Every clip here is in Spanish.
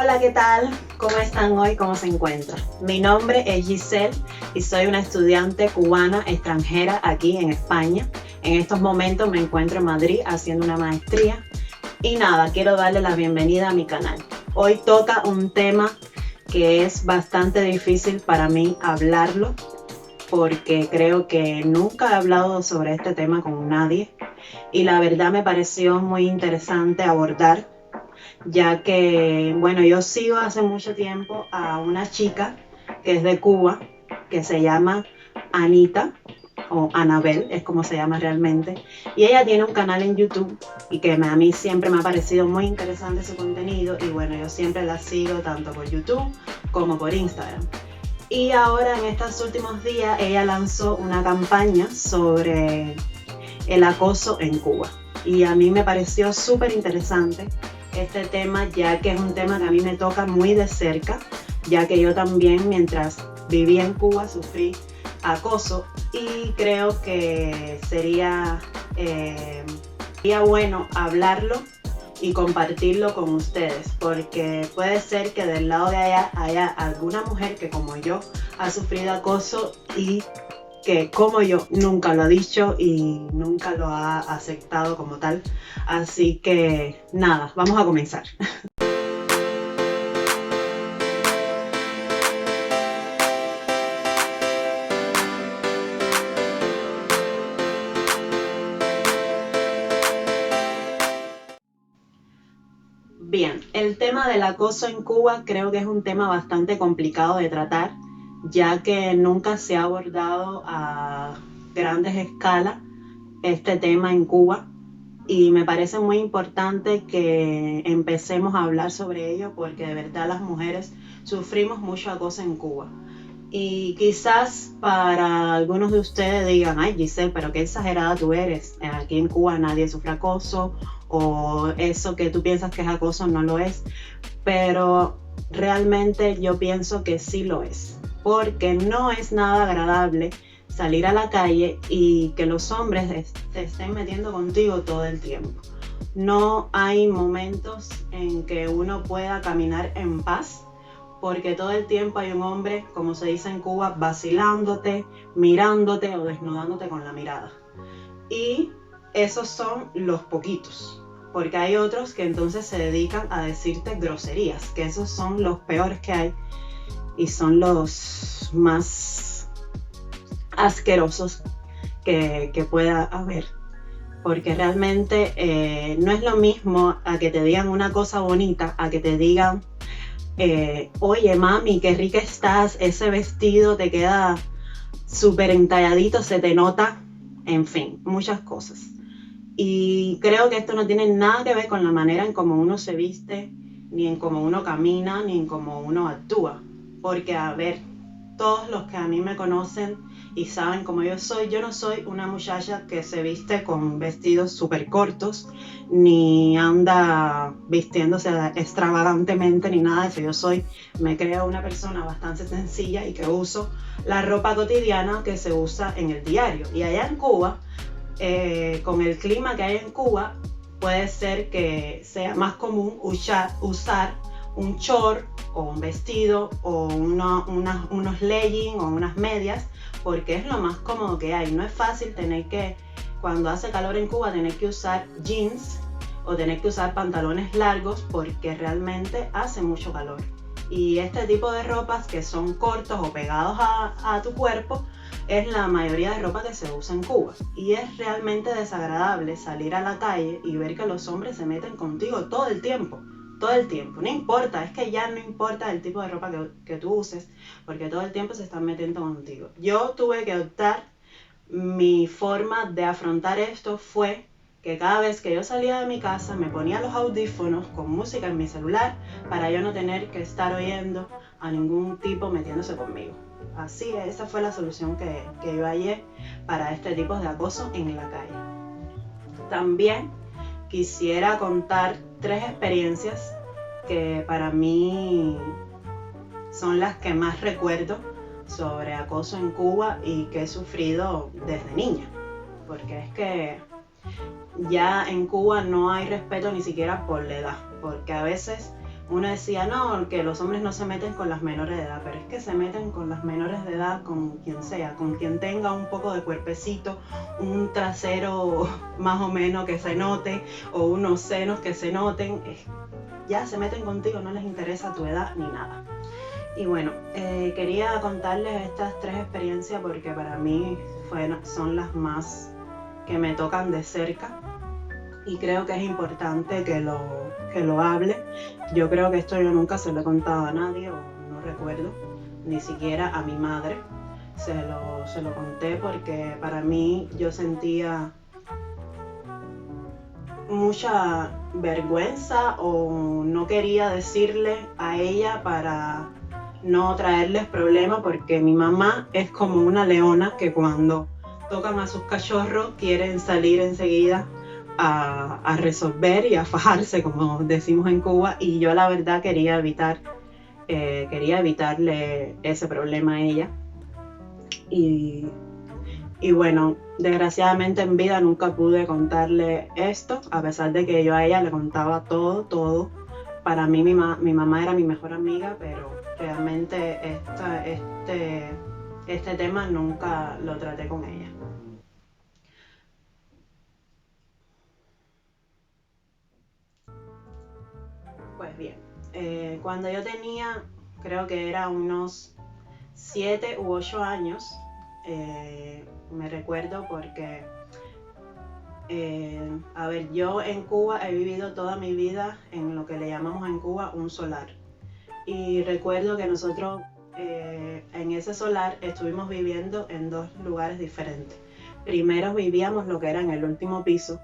Hola, ¿qué tal? ¿Cómo están hoy? ¿Cómo se encuentran? Mi nombre es Giselle y soy una estudiante cubana extranjera aquí en España. En estos momentos me encuentro en Madrid haciendo una maestría. Y nada, quiero darle la bienvenida a mi canal. Hoy toca un tema que es bastante difícil para mí hablarlo, porque creo que nunca he hablado sobre este tema con nadie. Y la verdad me pareció muy interesante abordar, ya que, bueno, yo sigo hace mucho tiempo a una chica que es de Cuba, que se llama Anita, o Anabel, es como se llama realmente, y ella tiene un canal en YouTube y que a mí siempre me ha parecido muy interesante su contenido, y bueno, yo siempre la sigo tanto por YouTube como por Instagram. Y ahora en estos últimos días ella lanzó una campaña sobre el acoso en Cuba, y a mí me pareció súper interesante este tema, ya que es un tema que a mí me toca muy de cerca, ya que yo también mientras vivía en Cuba sufrí acoso, y creo que sería bueno hablarlo y compartirlo con ustedes, porque puede ser que del lado de allá haya alguna mujer que como yo ha sufrido acoso y que como yo nunca lo ha dicho y nunca lo ha aceptado como tal. Así que nada, vamos a comenzar. Bien, el tema del acoso en Cuba creo que es un tema bastante complicado de tratar, ya que nunca se ha abordado a grandes escalas este tema en Cuba, y me parece muy importante que empecemos a hablar sobre ello, porque de verdad las mujeres sufrimos mucho acoso en Cuba. Y quizás para algunos de ustedes digan, ay Giselle, pero qué exagerada tú eres, aquí en Cuba nadie sufre acoso, o eso que tú piensas que es acoso no lo es, pero realmente yo pienso que sí lo es, porque no es nada agradable salir a la calle y que los hombres te estén metiendo contigo todo el tiempo. No hay momentos en que uno pueda caminar en paz, porque todo el tiempo hay un hombre, como se dice en Cuba, vacilándote, mirándote o desnudándote con la mirada. Y esos son los poquitos, porque hay otros que entonces se dedican a decirte groserías, que esos son los peores que hay y son los más asquerosos que pueda haber, porque realmente no es lo mismo a que te digan una cosa bonita, a que te digan oye mami, qué rica estás, ese vestido te queda súper entalladito, se te nota, en fin, muchas cosas. Y creo que esto no tiene nada que ver con la manera en cómo uno se viste, ni en cómo uno camina, ni en cómo uno actúa. Porque, a ver, todos los que a mí me conocen y saben cómo yo no soy una muchacha que se viste con vestidos súper cortos, ni anda vistiéndose extravagantemente, ni nada de eso. Me creo una persona bastante sencilla y que uso la ropa cotidiana que se usa en el diario. Y allá en Cuba, con el clima que hay en Cuba, puede ser que sea más común usar un short o un vestido o unos leggings o unas medias, porque es lo más cómodo que hay. No es fácil cuando hace calor en Cuba, tener que usar jeans o tener que usar pantalones largos, porque realmente hace mucho calor. Y este tipo de ropas que son cortos o pegados a tu cuerpo es la mayoría de ropa que se usa en Cuba, y es realmente desagradable salir a la calle y ver que los hombres se meten contigo todo el tiempo, no importa, es que ya no importa el tipo de ropa que tú uses, porque todo el tiempo se están metiendo contigo. Yo tuve que optar, mi forma de afrontar esto fue que cada vez que yo salía de mi casa me ponía los audífonos con música en mi celular, para yo no tener que estar oyendo a ningún tipo metiéndose conmigo. Así, esa fue la solución que yo hallé para este tipo de acoso en la calle. También quisiera contar 3 experiencias que para mí son las que más recuerdo sobre acoso en Cuba y que he sufrido desde niña, porque es que ya en Cuba no hay respeto ni siquiera por la edad, porque a veces uno decía, no, que los hombres no se meten con las menores de edad, pero es que se meten con las menores de edad con quien sea, con quien tenga un poco de cuerpecito, un trasero más o menos que se note, o unos senos que se noten, ya se meten contigo, no les interesa tu edad ni nada. Y bueno, quería contarles estas 3 experiencias porque para mí son las más que me tocan de cerca y creo que es importante que lo hable. Yo creo que esto yo nunca se lo he contado a nadie, o no recuerdo, ni siquiera a mi madre. Se lo conté porque para mí yo sentía mucha vergüenza o no quería decirle a ella para no traerles problemas, porque mi mamá es como una leona que cuando tocan a sus cachorros quieren salir enseguida a resolver y a fajarse, como decimos en Cuba, y yo la verdad quería evitarle ese problema a ella. Y bueno, desgraciadamente en vida nunca pude contarle esto, a pesar de que yo a ella le contaba todo. Para mí mi mamá era mi mejor amiga, pero realmente este tema nunca lo traté con ella. Pues bien, cuando yo tenía, creo que era unos 7 u 8 años, me recuerdo porque, a ver, yo en Cuba he vivido toda mi vida en lo que le llamamos en Cuba un solar. Y recuerdo que nosotros en ese solar estuvimos viviendo en 2 lugares diferentes. Primero vivíamos lo que era en el último piso,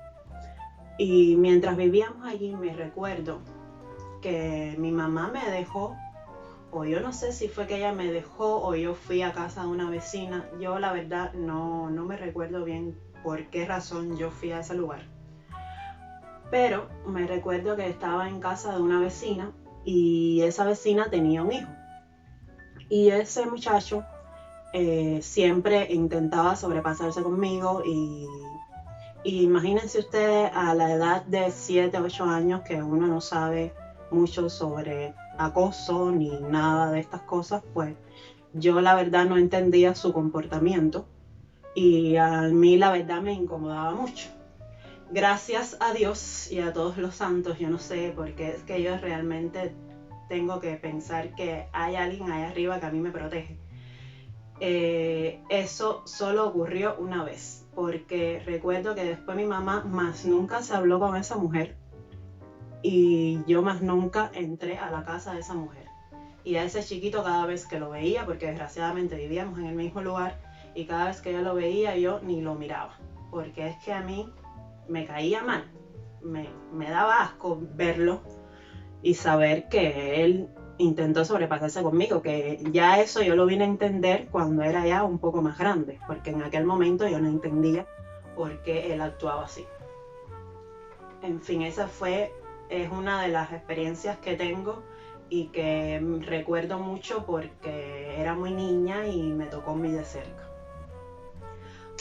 y mientras vivíamos allí me recuerdo que mi mamá me dejó, o yo no sé si fue que ella me dejó o yo fui a casa de una vecina. Yo la verdad no me recuerdo bien por qué razón yo fui a ese lugar, pero me recuerdo que estaba en casa de una vecina y esa vecina tenía un hijo, y ese muchacho siempre intentaba sobrepasarse conmigo. Y imagínense ustedes, a la edad de 7 o 8 años, que uno no sabe mucho sobre acoso ni nada de estas cosas, pues yo la verdad no entendía su comportamiento y a mí la verdad me incomodaba mucho. Gracias a Dios y a todos los santos, yo no sé, porque es que yo realmente tengo que pensar que hay alguien allá arriba que a mí me protege. Eso solo ocurrió una vez, porque recuerdo que después mi mamá más nunca se habló con esa mujer y yo más nunca entré a la casa de esa mujer. Y a ese chiquito, cada vez que lo veía, porque desgraciadamente vivíamos en el mismo lugar, y cada vez que yo lo veía yo ni lo miraba, porque es que a mí me caía mal, me daba asco verlo y saber que él intentó sobrepasarse conmigo, que ya eso yo lo vine a entender cuando era ya un poco más grande, porque en aquel momento yo no entendía por qué él actuaba así. En fin, esa es una de las experiencias que tengo y que recuerdo mucho porque era muy niña y me tocó muy de cerca.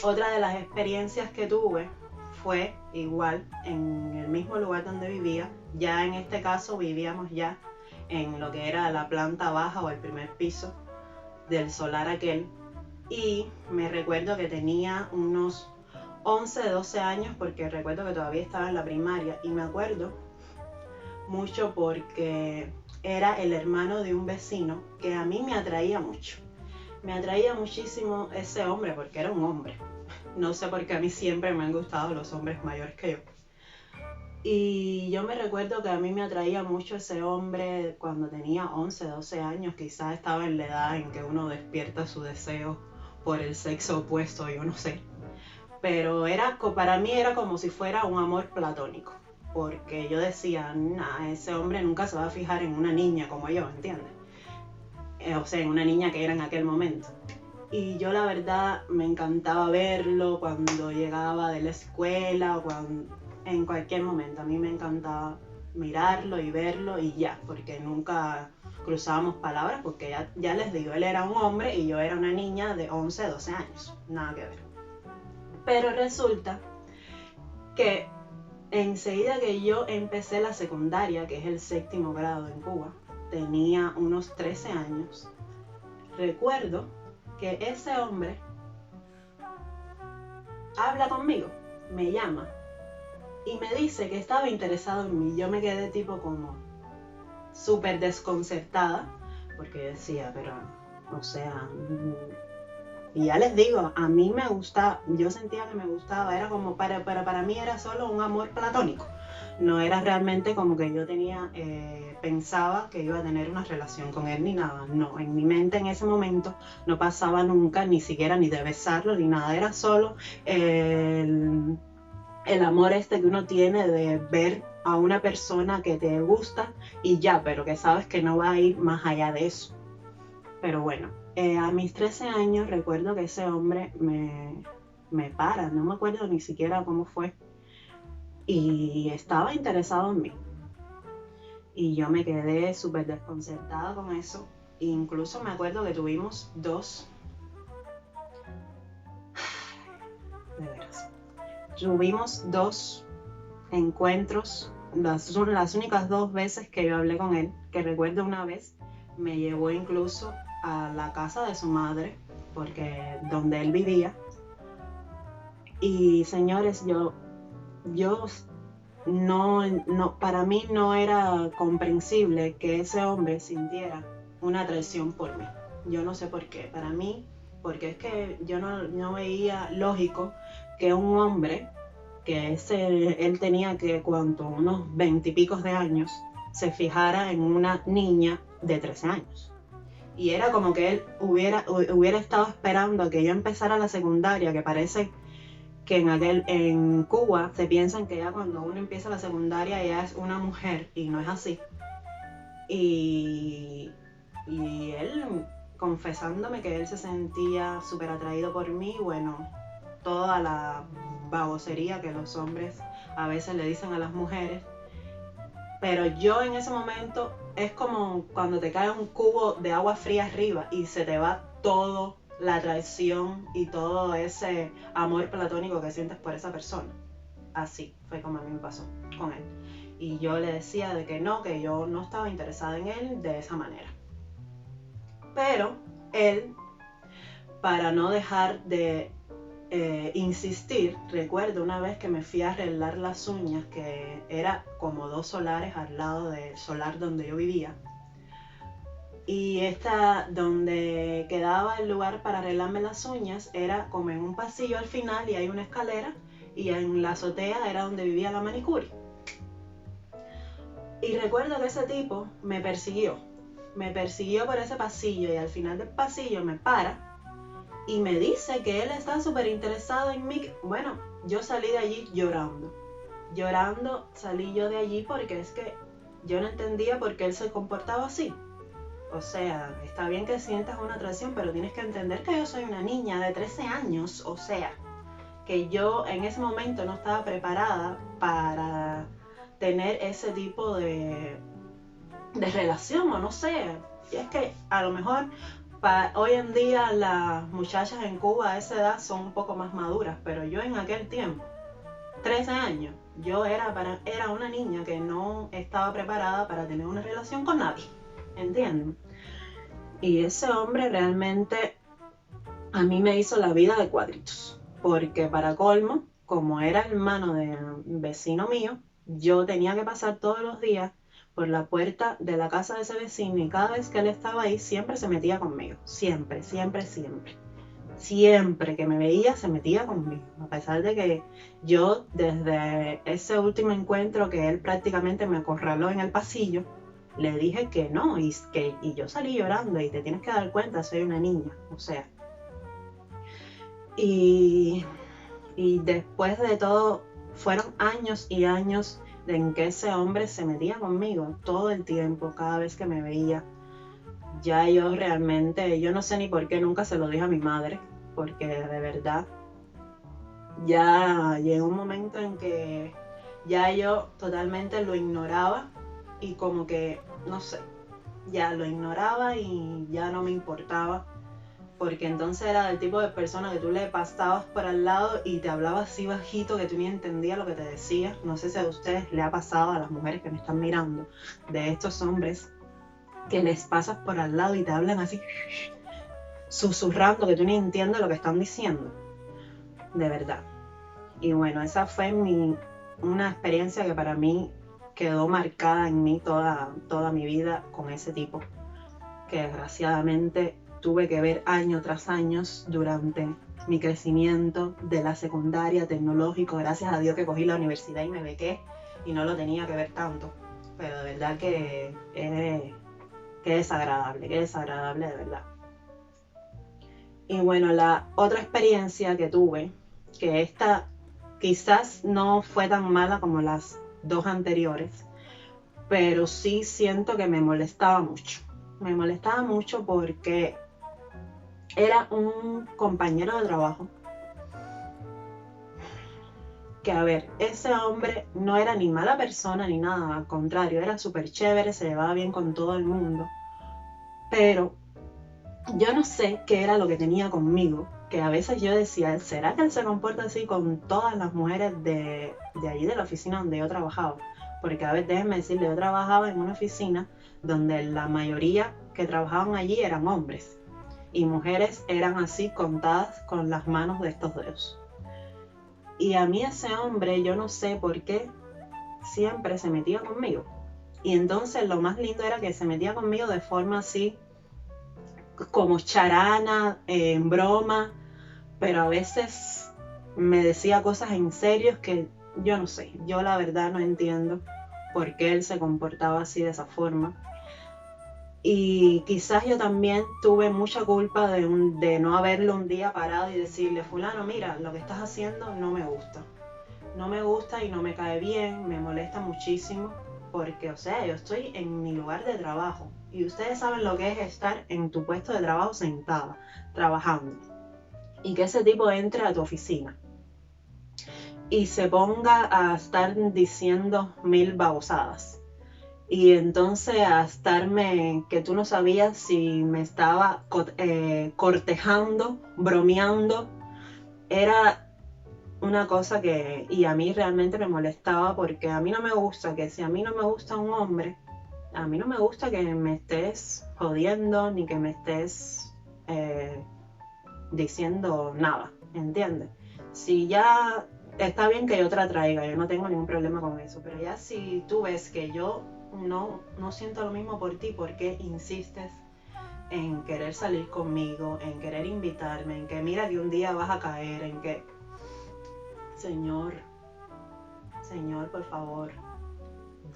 Otra de las experiencias que tuve fue igual en el mismo lugar donde vivía. Ya en este caso vivíamos ya en lo que era la planta baja o el primer piso del solar aquel, y me recuerdo que tenía unos 11, 12 años, porque recuerdo que todavía estaba en la primaria, y me acuerdo mucho porque era el hermano de un vecino que a mí me atraía mucho. Me atraía muchísimo ese hombre porque era un hombre. No sé por qué a mí siempre me han gustado los hombres mayores que yo. Y yo me recuerdo que a mí me atraía mucho ese hombre cuando tenía 11, 12 años. Quizás estaba en la edad en que uno despierta su deseo por el sexo opuesto, yo no sé. Pero para mí era como si fuera un amor platónico, porque yo decía, nah, ese hombre nunca se va a fijar en una niña como yo, ¿entiendes? O sea, en una niña que era en aquel momento. Y yo la verdad me encantaba verlo cuando llegaba de la escuela o en cualquier momento. A mí me encantaba mirarlo y verlo y ya, porque nunca cruzábamos palabras, porque ya les digo, él era un hombre y yo era una niña de 11, 12 años, nada que ver. Pero resulta que enseguida que yo empecé la secundaria, que es el 7º grado en Cuba, tenía unos 13 años, recuerdo que ese hombre habla conmigo, me llama y me dice que estaba interesado en mí. Yo me quedé tipo como súper desconcertada, porque decía, pero, o sea, y ya les digo, a mí me gustaba, yo sentía que me gustaba, era como, para mí era solo un amor platónico, no era realmente como que yo tenía, pensaba que iba a tener una relación con él ni nada, no, en mi mente en ese momento no pasaba nunca, ni siquiera ni de besarlo ni nada, era solo el amor este que uno tiene de ver a una persona que te gusta y ya, pero que sabes que no va a ir más allá de eso. Pero bueno, a mis 13 años recuerdo que ese hombre me para, no me acuerdo ni siquiera cómo fue, y estaba interesado en mí. Y yo me quedé súper desconcertada con eso. Incluso me acuerdo que tuvimos dos encuentros, las únicas 2 veces que yo hablé con él, que recuerdo una vez me llevó incluso a la casa de su madre, porque donde él vivía. Y señores, yo para mí no era comprensible que ese hombre sintiera una atracción por mí. Yo no sé por qué. Para mí, porque es que yo no veía lógico que un hombre que él tenía que unos 20 y pico de años, se fijara en una niña de 13 años. Y era como que él hubiera estado esperando a que yo empezara la secundaria, que parece que en Cuba se piensan que ya cuando uno empieza la secundaria ya es una mujer, y no es así. Y él confesándome que él se sentía súper atraído por mí, bueno, toda la babosería que los hombres a veces le dicen a las mujeres. Pero yo en ese momento es como cuando te cae un cubo de agua fría arriba y se te va todo la atracción y todo ese amor platónico que sientes por esa persona. Así fue como a mí me pasó con él. Y yo le decía de que yo no estaba interesada en él de esa manera. Pero él, para no dejar de insistir, recuerdo una vez que me fui a arreglar las uñas, que era como 2 solares al lado del solar donde yo vivía, y esta donde quedaba el lugar para arreglarme las uñas era como en un pasillo al final y hay una escalera, y en la azotea era donde vivía la manicure. Y recuerdo que ese tipo me persiguió por ese pasillo, y al final del pasillo me para y me dice que él está súper interesado en mí. Bueno, yo salí de allí llorando salí yo de allí, porque es que yo no entendía por qué él se comportaba así. O sea, está bien que sientas una atracción, pero tienes que entender que yo soy una niña de 13 años, o sea, que yo en ese momento no estaba preparada para tener ese tipo de relación, o no sé. Y es que a lo mejor hoy en día las muchachas en Cuba a esa edad son un poco más maduras, pero yo en aquel tiempo, 13 años, yo era una niña que no estaba preparada para tener una relación con nadie, ¿entienden? Y ese hombre realmente a mí me hizo la vida de cuadritos, porque para colmo, como era hermano de un vecino mío, yo tenía que pasar todos los días por la puerta de la casa de ese vecino, y cada vez que él estaba ahí siempre se metía conmigo, siempre que me veía se metía conmigo, a pesar de que yo desde ese último encuentro que él prácticamente me acorraló en el pasillo, le dije que no, y yo salí llorando, y te tienes que dar cuenta, soy una niña, o sea. Y después de todo, fueron años y años en que ese hombre se metía conmigo todo el tiempo, cada vez que me veía. Ya yo realmente, yo no sé ni por qué nunca se lo dije a mi madre, porque de verdad ya llegó un momento en que ya yo totalmente lo ignoraba, y como que, no sé, ya lo ignoraba y ya no me importaba. porque entonces era del tipo de persona que tú le pasabas por al lado y te hablaba así bajito que tú ni entendías lo que te decía. No sé si a ustedes le ha pasado, a las mujeres que me están mirando, de estos hombres que les pasas por al lado y te hablan así susurrando que tú ni entiendes lo que están diciendo, de verdad. Y bueno, esa fue una experiencia que para mí quedó marcada en mí toda mi vida con ese tipo, que desgraciadamente tuve que ver año tras año durante mi crecimiento de la secundaria, tecnológico. Gracias a Dios que cogí la universidad y me bequé y no lo tenía que ver tanto, pero de verdad que qué desagradable de verdad. Y bueno, la otra experiencia que tuve, que esta quizás no fue tan mala como las dos anteriores, pero sí siento que me molestaba mucho. Me molestaba mucho porque era un compañero de trabajo que, a ver, ese hombre no era ni mala persona ni nada, al contrario, era súper chévere, se llevaba bien con todo el mundo, pero yo no sé qué era lo que tenía conmigo, que a veces yo decía, ¿será que él se comporta así con todas las mujeres de allí de la oficina donde yo trabajaba? Porque, a ver, déjenme decirle, yo trabajaba en una oficina donde la mayoría que trabajaban allí eran hombres y mujeres eran así contadas con las manos de estos dedos. Y a mí ese hombre, yo no sé por qué, siempre se metía conmigo. Y entonces lo más lindo era que se metía conmigo de forma así, como charana, en broma, pero a veces me decía cosas en serio que yo no sé, yo la verdad no entiendo por qué él se comportaba así de esa forma. Y quizás yo también tuve mucha culpa de no haberlo un día parado y decirle, fulano, mira, lo que estás haciendo no me gusta. No me gusta y no me cae bien, me molesta muchísimo, porque, o sea, yo estoy en mi lugar de trabajo y ustedes saben lo que es estar en tu puesto de trabajo sentada, trabajando, y que ese tipo entre a tu oficina y se ponga a estar diciendo mil babosadas. Y entonces a estarme, que tú no sabías si me estaba cortejando, bromeando, era una cosa que, y a mí realmente me molestaba, porque a mí no me gusta que si a mí no me gusta un hombre, a mí no me gusta que me estés jodiendo ni que me estés diciendo nada, ¿entiendes? Si ya está bien que yo te la traiga, yo no tengo ningún problema con eso, pero ya si tú ves que yo no siento lo mismo por ti, ¿por qué insistes en querer salir conmigo, en querer invitarme, en que mira que un día vas a caer, en que... Señor, por favor,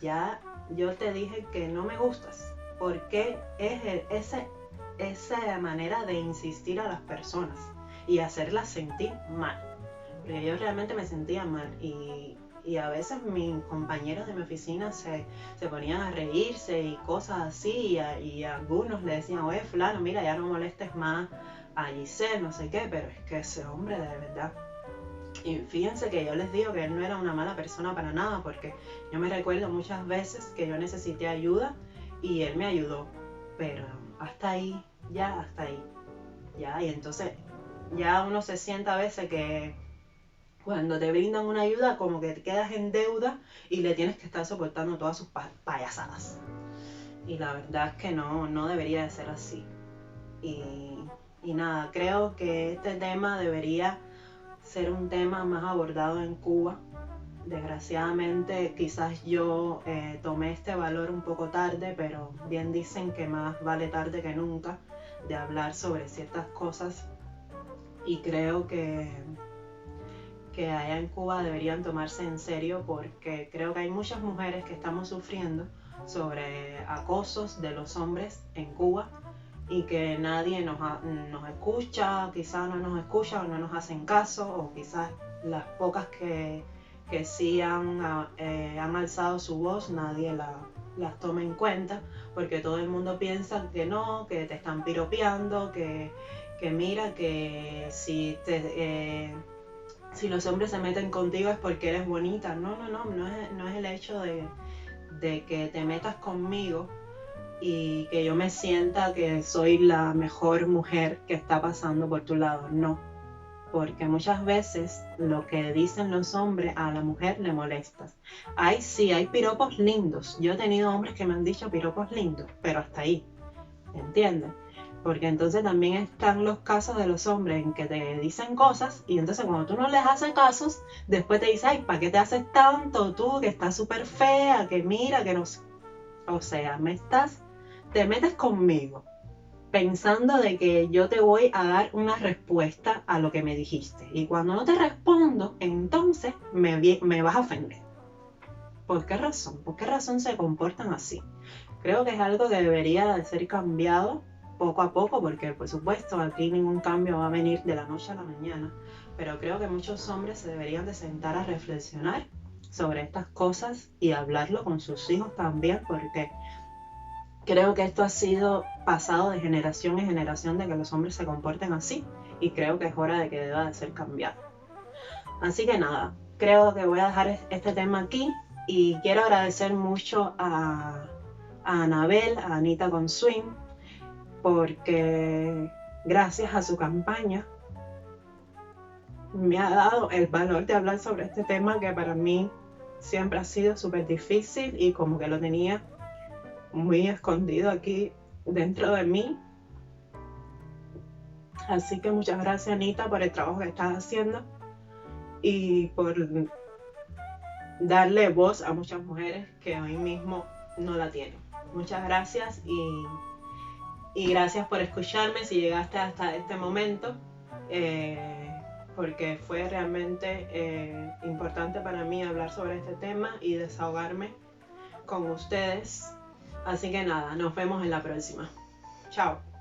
ya yo te dije que no me gustas. ¿Por qué es esa manera de insistir a las personas y hacerlas sentir mal? Porque yo realmente me sentía mal y a veces mis compañeros de mi oficina se ponían a reírse y cosas así y a algunos le decían, oye, fulano, mira, ya no molestes más a Giselle, no sé qué, pero es que ese hombre de verdad... Y fíjense que yo les digo que él no era una mala persona para nada, porque yo me recuerdo muchas veces que yo necesité ayuda y él me ayudó, pero hasta ahí, ya, y entonces ya uno se sienta a veces que cuando te brindan una ayuda como que te quedas en deuda y le tienes que estar soportando todas sus payasadas. Y la verdad es que no debería de ser así. Y nada, creo que este tema debería ser un tema más abordado en Cuba. Desgraciadamente quizás yo tomé este valor un poco tarde, pero bien dicen que más vale tarde que nunca de hablar sobre ciertas cosas, y creo que allá en Cuba deberían tomarse en serio, porque creo que hay muchas mujeres que estamos sufriendo sobre acosos de los hombres en Cuba y que nadie nos escucha, quizás no nos escucha o no nos hacen caso, o quizás las pocas que sí han alzado su voz, nadie las toma en cuenta, porque todo el mundo piensa que no, que te están piropeando, que mira, que si los hombres se meten contigo es porque eres bonita. No es el hecho de que te metas conmigo y que yo me sienta que soy la mejor mujer que está pasando por tu lado. No, porque muchas veces lo que dicen los hombres a la mujer le molestas. Sí, hay piropos lindos. Yo he tenido hombres que me han dicho piropos lindos, pero hasta ahí, ¿entiendes? Porque entonces también están los casos de los hombres en que te dicen cosas y entonces cuando tú no les haces casos, después te dicen, ay, ¿para qué te haces tanto tú que estás súper fea, que mira, que no sé? O sea, te metes conmigo pensando de que yo te voy a dar una respuesta a lo que me dijiste. Y cuando no te respondo, entonces me vas a ofender. ¿Por qué razón? ¿Por qué razón se comportan así? Creo que es algo que debería de ser cambiado poco a poco, porque por supuesto aquí ningún cambio va a venir de la noche a la mañana, pero creo que muchos hombres se deberían de sentar a reflexionar sobre estas cosas y hablarlo con sus hijos también, porque creo que esto ha sido pasado de generación en generación de que los hombres se comporten así y creo que es hora de que deba de ser cambiado. Así que nada, creo que voy a dejar este tema aquí y quiero agradecer mucho a Anabel, a Anita con Swing, porque gracias a su campaña me ha dado el valor de hablar sobre este tema que para mí siempre ha sido súper difícil y como que lo tenía muy escondido aquí dentro de mí. Así que muchas gracias, Anita, por el trabajo que estás haciendo y por darle voz a muchas mujeres que hoy mismo no la tienen. Muchas gracias y gracias por escucharme si llegaste hasta este momento, porque fue realmente importante para mí hablar sobre este tema y desahogarme con ustedes. Así que nada, nos vemos en la próxima. Chao.